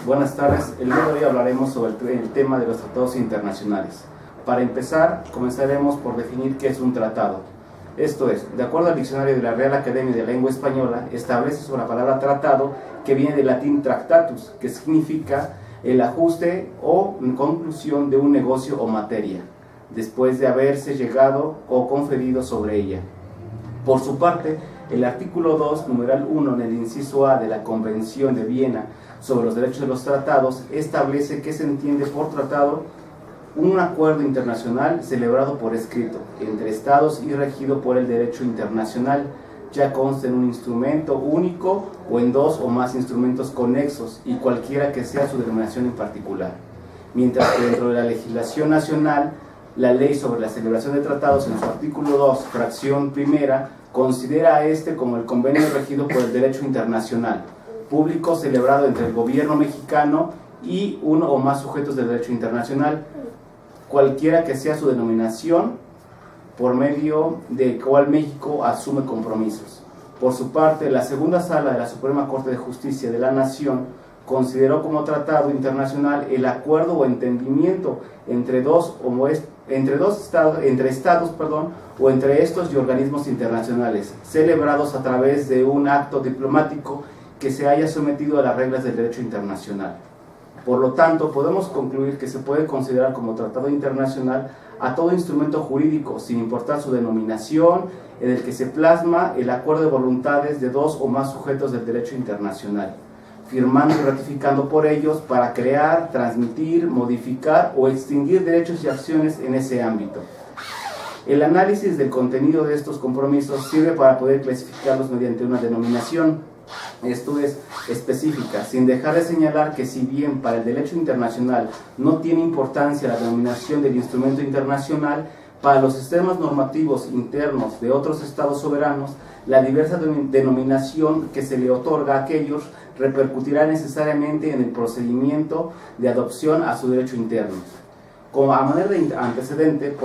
Buenas tardes. El día de hoy hablaremos sobre el tema de los tratados internacionales. Para empezar, comenzaremos por definir qué es un tratado. Esto es, de acuerdo al diccionario de la Real Academia de la Lengua Española, establece sobre la palabra tratado, que viene del latín tractatus, que significa el ajuste o conclusión de un negocio o materia, después de haberse llegado o conferido sobre ella. Por su parte, el artículo 2, numeral 1, en el inciso A de la Convención de Viena sobre los derechos de los tratados, establece que se entiende por tratado un acuerdo internacional celebrado por escrito entre estados y regido por el derecho internacional, ya consta en un instrumento único o en dos o más instrumentos conexos y cualquiera que sea su denominación en particular. Mientras que dentro de la legislación nacional, la ley sobre la celebración de tratados en su artículo 2, fracción primera, considera a este como el convenio regido por el derecho internacional, público celebrado entre el gobierno mexicano y uno o más sujetos del derecho internacional, cualquiera que sea su denominación, por medio de cual México asume compromisos. Por su parte, la segunda sala de la Suprema Corte de Justicia de la Nación consideró como tratado internacional el acuerdo o entendimiento entre estados o entre estos y organismos internacionales, celebrados a través de un acto diplomático que se haya sometido a las reglas del derecho internacional. Por lo tanto, podemos concluir que se puede considerar como tratado internacional a todo instrumento jurídico, sin importar su denominación, en el que se plasma el acuerdo de voluntades de dos o más sujetos del derecho internacional, firmando y ratificando por ellos para crear, transmitir, modificar o extinguir derechos y acciones en ese ámbito. El análisis del contenido de estos compromisos sirve para poder clasificarlos mediante una denominación, esto es, específica, sin dejar de señalar que si bien para el derecho internacional no tiene importancia la denominación del instrumento internacional, para los sistemas normativos internos de otros estados soberanos, la diversa denominación que se le otorga a aquellos repercutirá necesariamente en el procedimiento de adopción a su derecho interno. Como a manera de antecedente,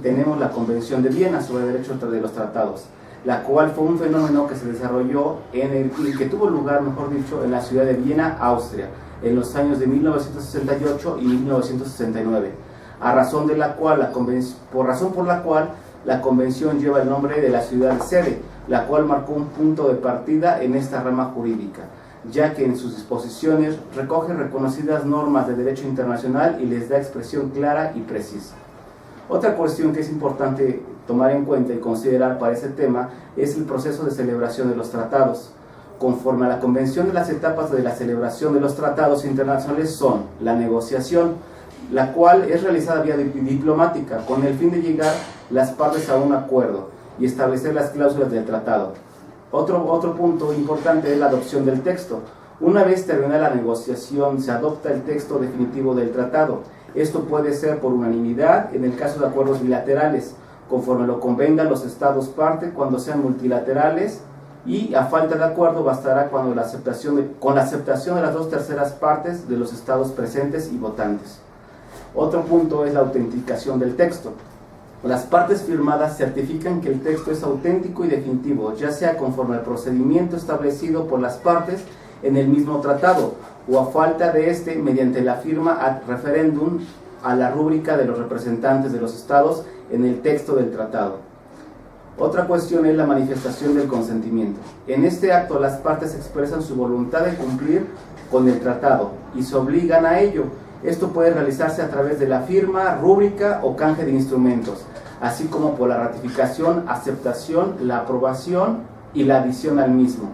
tenemos la Convención de Viena sobre el derecho de los tratados, la cual fue un fenómeno que se desarrolló que tuvo lugar, en la ciudad de Viena, Austria, en los años de 1968 y 1969, por razón por la cual la convención lleva el nombre de la ciudad sede, la cual marcó un punto de partida en esta rama jurídica, ya que en sus disposiciones recoge reconocidas normas de derecho internacional y les da expresión clara y precisa. Otra cuestión que es importante tomar en cuenta y considerar para este tema es el proceso de celebración de los tratados. Conforme a la convención, de las etapas de la celebración de los tratados internacionales son la negociación, la cual es realizada vía diplomática con el fin de llegar las partes a un acuerdo y establecer las cláusulas del tratado. Otro punto importante es la adopción del texto. Una vez terminada la negociación, se adopta el texto definitivo del tratado. Esto puede ser por unanimidad en el caso de acuerdos bilaterales, conforme lo convengan los estados parte cuando sean multilaterales, y a falta de acuerdo bastará con la aceptación de las 2/3 partes de los estados presentes y votantes. Otro punto es la autenticación del texto. Las partes firmadas certifican que el texto es auténtico y definitivo, ya sea conforme al procedimiento establecido por las partes en el mismo tratado, o a falta de este, mediante la firma ad referendum a la rúbrica de los representantes de los estados en el texto del tratado. Otra cuestión es la manifestación del consentimiento. En este acto las partes expresan su voluntad de cumplir con el tratado y se obligan a ello. Esto puede realizarse a través de la firma, rúbrica o canje de instrumentos, así como por la ratificación, aceptación, la aprobación y la adición al mismo.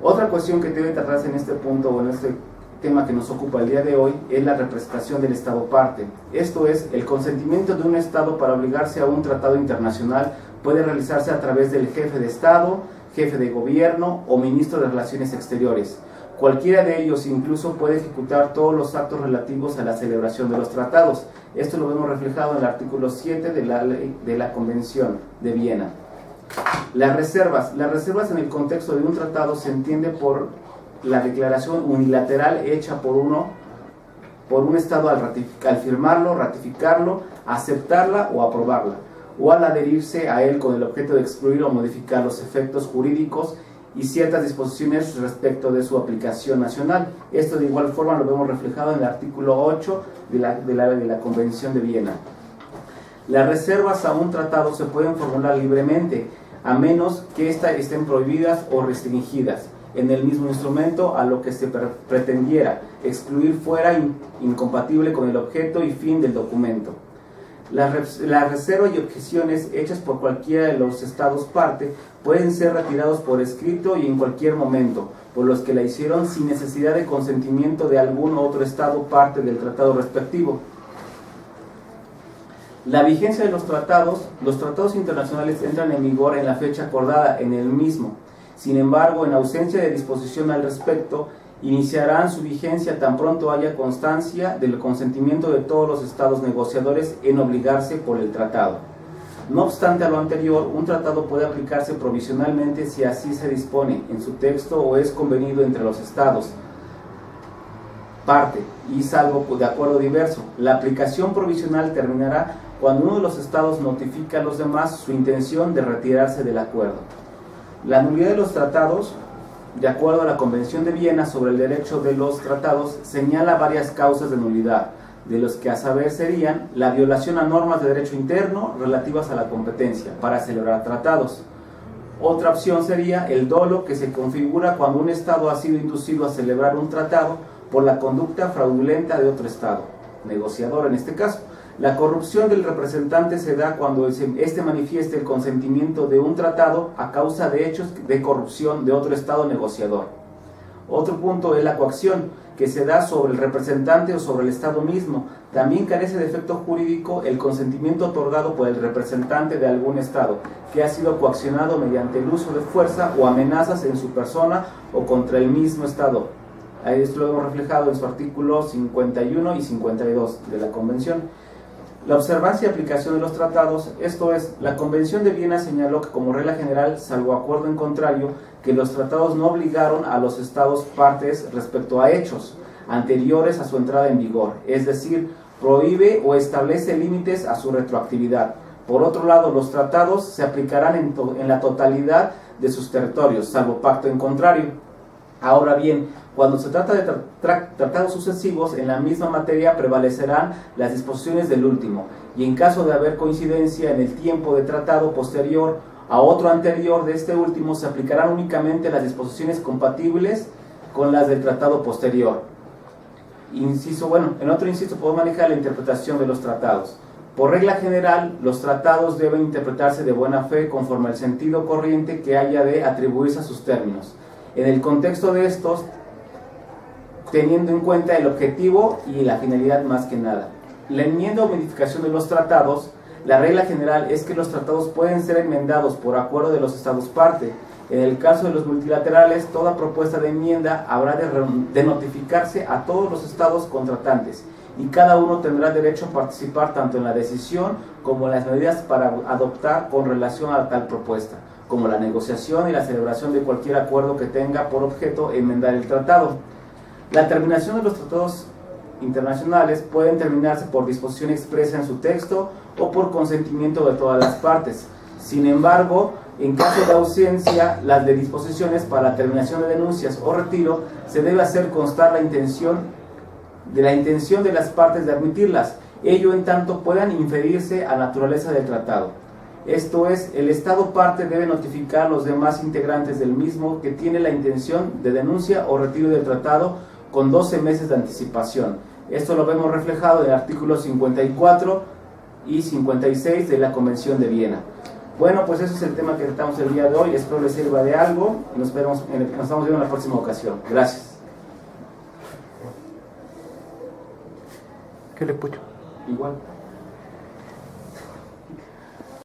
Otra cuestión que debe tratarse en este punto o en este tema que nos ocupa el día de hoy es la representación del Estado parte. Esto es, el consentimiento de un Estado para obligarse a un tratado internacional puede realizarse a través del jefe de Estado, jefe de gobierno o ministro de Relaciones Exteriores. Cualquiera de ellos incluso puede ejecutar todos los actos relativos a la celebración de los tratados. Esto lo vemos reflejado en el artículo 7 de la Convención de Viena. Las reservas en el contexto de un tratado se entiende por la declaración unilateral hecha por un Estado al firmarlo, ratificarlo, aceptarla o aprobarla, o al adherirse a él con el objeto de excluir o modificar los efectos jurídicos y ciertas disposiciones respecto de su aplicación nacional. Esto de igual forma lo vemos reflejado en el artículo 8 de la Convención de Viena. Las reservas a un tratado se pueden formular libremente, a menos que éstas estén prohibidas o restringidas en el mismo instrumento a lo que se pretendiera excluir fuera incompatible con el objeto y fin del documento. Las reservas y objeciones hechas por cualquiera de los estados parte pueden ser retirados por escrito y en cualquier momento, por los que la hicieron sin necesidad de consentimiento de algún otro estado parte del tratado respectivo. La vigencia de los tratados internacionales entran en vigor en la fecha acordada en el mismo. Sin embargo, en ausencia de disposición al respecto, iniciarán su vigencia tan pronto haya constancia del consentimiento de todos los estados negociadores en obligarse por el tratado. No obstante a lo anterior, un tratado puede aplicarse provisionalmente si así se dispone en su texto o es convenido entre los estados parte y salvo de acuerdo diverso. La aplicación provisional terminará cuando uno de los estados notifica a los demás su intención de retirarse del acuerdo. La nulidad de los tratados, de acuerdo a la Convención de Viena sobre el derecho de los tratados, señala varias causas de nulidad, de los que a saber serían la violación a normas de derecho interno relativas a la competencia para celebrar tratados. Otra opción sería el dolo que se configura cuando un estado ha sido inducido a celebrar un tratado por la conducta fraudulenta de otro estado, negociador en este caso. La corrupción del representante se da cuando éste manifieste el consentimiento de un tratado a causa de hechos de corrupción de otro estado negociador. Otro punto es la coacción, que se da sobre el representante o sobre el estado mismo. También carece de efecto jurídico el consentimiento otorgado por el representante de algún estado, que ha sido coaccionado mediante el uso de fuerza o amenazas en su persona o contra el mismo estado. Ahí esto lo hemos reflejado en su artículo 51 y 52 de la Convención. La observancia y aplicación de los tratados, esto es, la Convención de Viena señaló que como regla general, salvo acuerdo en contrario, que los tratados no obligaron a los estados partes respecto a hechos anteriores a su entrada en vigor, es decir, prohíbe o establece límites a su retroactividad. Por otro lado, los tratados se aplicarán en la totalidad de sus territorios, salvo pacto en contrario. Ahora bien, cuando se trata de tratados sucesivos, en la misma materia prevalecerán las disposiciones del último, y en caso de haber coincidencia en el tiempo de tratado posterior a otro anterior de este último, se aplicarán únicamente las disposiciones compatibles con las del tratado posterior. En otro inciso puedo manejar la interpretación de los tratados. Por regla general, los tratados deben interpretarse de buena fe conforme al sentido corriente que haya de atribuirse a sus términos. En el contexto de estos, teniendo en cuenta el objetivo y la finalidad más que nada. La enmienda o modificación de los tratados, la regla general es que los tratados pueden ser enmendados por acuerdo de los estados parte. En el caso de los multilaterales, toda propuesta de enmienda habrá de notificarse a todos los estados contratantes y cada uno tendrá derecho a participar tanto en la decisión como en las medidas para adoptar con relación a tal propuesta, como la negociación y la celebración de cualquier acuerdo que tenga por objeto enmendar el tratado. La terminación de los tratados internacionales pueden terminarse por disposición expresa en su texto o por consentimiento de todas las partes. Sin embargo, en caso de ausencia, las de disposiciones para la terminación de denuncias o retiro, se debe hacer constar la intención de las partes de admitirlas, ello en tanto puedan inferirse a la naturaleza del tratado. Esto es, el Estado parte debe notificar a los demás integrantes del mismo que tiene la intención de denuncia o retiro del tratado con 12 meses de anticipación. Esto lo vemos reflejado en el artículo 54 y 56 de la Convención de Viena. Bueno, pues ese es el tema que tratamos el día de hoy. Espero les sirva de algo. Nos estamos viendo en la próxima ocasión. Gracias. ¿Qué le pucho? Igual.